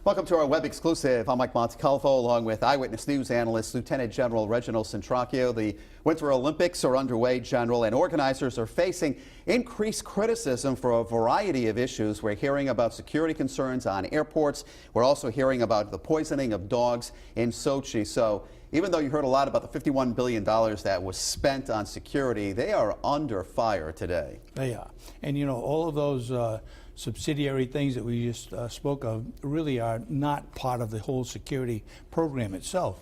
Welcome to our web exclusive. I'm Mike Montecalvo along with Eyewitness News analyst Lieutenant General Reginald Centracchio. The Winter Olympics are underway, General, and organizers are facing increased criticism for a variety of issues. We're hearing about security concerns on airports. We're also hearing about the poisoning of dogs in Sochi. So even though you heard a lot about the $51 billion that was spent on security, they are under fire today. They are. And you know, all of those subsidiary things that we just spoke of really are not part of the whole security program itself.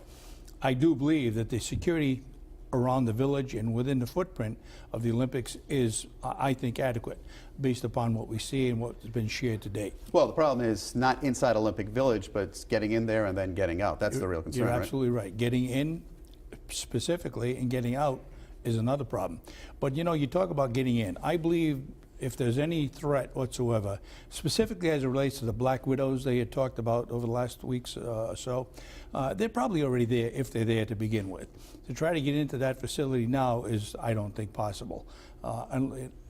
I do believe that the security around the village and within the footprint of the Olympics is, I think, adequate based upon what we see and what's been shared to date. Well, the problem is not inside Olympic Village, but it's getting in there and then getting out. That's the real concern, You're absolutely right. Getting in specifically and getting out is another problem. But you know, you talk about getting in. I believe if there's any threat whatsoever, specifically as it relates to the Black Widows they had talked about over the last weeks or so, they're probably already there if they're there to begin with. To try to get into that facility now is, I don't think, possible.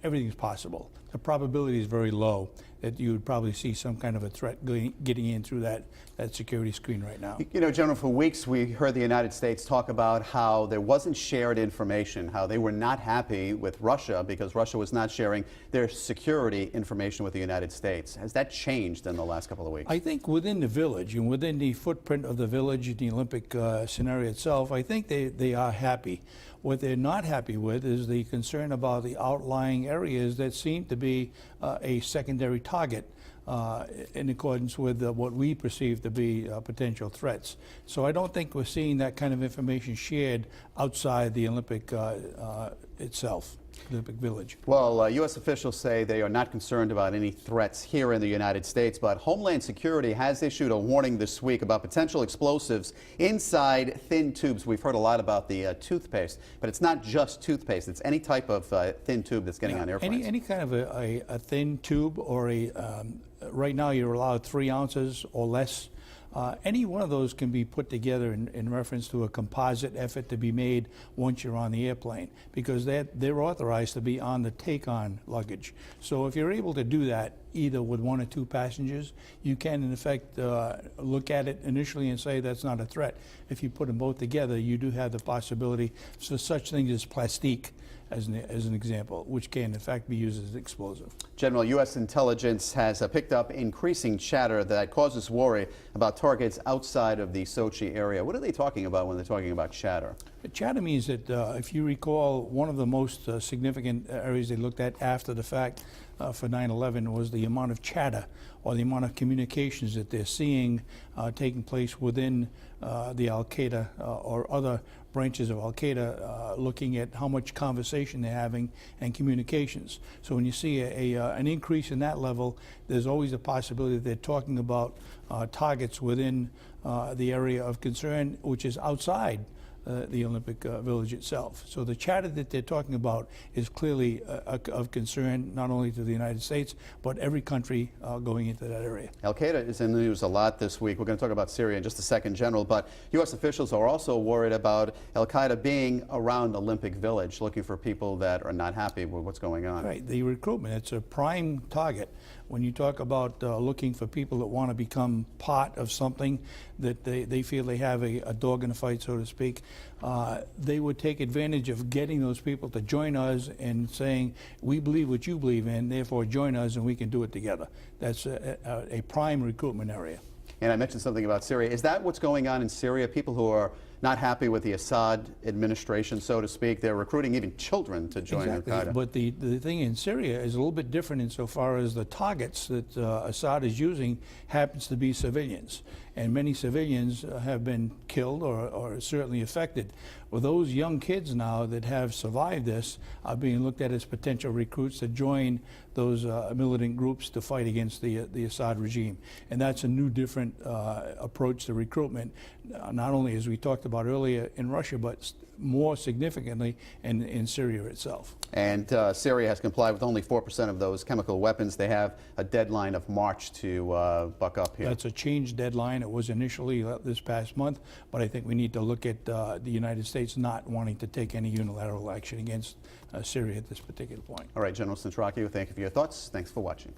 Everything's possible. The probability is very low that you would probably see some kind of a threat getting in through that security screen right now. You know, General, for weeks we heard the United States talk about how there wasn't shared information, how they were not happy with Russia because Russia was not sharing their security information with the United States. Has that changed in the last couple of weeks? I think within the village and within the footprint of the village, the Olympic scenario itself, I think they are happy. What they're not happy with is the concern about the outlying areas that seem to be a secondary target in accordance with what we perceive to be potential threats. So I don't think we're seeing that kind of information shared outside the Olympic itself. Olympic Village. Well, U.S. officials say they are not concerned about any threats here in the United States, but Homeland Security has issued a warning this week about potential explosives inside thin tubes. We've heard a lot about the toothpaste, but it's not just toothpaste. It's any type of thin tube that's getting on airplanes. Any kind of a thin tube or right now you're allowed 3 ounces or less. Any one of those can be put together in reference to a composite effort to be made once you're on the airplane, because they're authorized to be on the take-on luggage. So if you're able to do that either with 1 or 2 passengers, you can in effect look at it initially and say that's not a threat. If you put them both together, you do have the possibility for such things as plastique, as an example, which can in fact be used as an explosive. General, U.S. intelligence has picked up increasing chatter that causes worry about targets outside of the Sochi area. What are they talking about when they're talking about chatter? Chatter means that, if you recall, one of the most significant areas they looked at after the fact for 9/11 was the amount of chatter or the amount of communications that they're seeing taking place within the Al-Qaeda or other branches of Al-Qaeda, looking at how much conversation they're having and communications. So when you see an increase in that level, there's always a possibility that they're talking about targets within the area of concern, which is outside the Olympic Village itself. So the chatter that they're talking about is clearly of concern not only to the United States, but every country going into that area. Al-Qaeda is in the news a lot this week. We're going to talk about Syria in just a second, General, but U.S. officials are also worried about Al-Qaeda being around Olympic Village, looking for people that are not happy with what's going on. Right, the recruitment, it's a prime target. When you talk about looking for people that want to become part of something that they feel they have a dog in the fight, so to speak, they would take advantage of getting those people to join us and saying, we believe what you believe in, therefore join us and we can do it together. That's a prime recruitment area. And I mentioned something about Syria. Is that what's going on in Syria? People who are not happy with the Assad administration, so to speak, they're recruiting even children to join Al-Qaeda. But the thing in Syria is a little bit different insofar as the targets that Assad is using happens to be civilians. And many civilians have been killed or certainly affected. Well, those young kids now that have survived this are being looked at as potential recruits to join those militant groups to fight against the Assad regime. And that's a new, different approach to recruitment, not only as we talked about earlier in Russia, but more significantly in Syria itself. And Syria has complied with only 4% of those chemical weapons. They have a deadline of March to buck up here. That's a changed deadline. It was initially this past month, but I think we need to look at the United States not wanting to take any unilateral action against Syria at this particular point. All right, General Centracchio, thank you for your thoughts. Thanks for watching.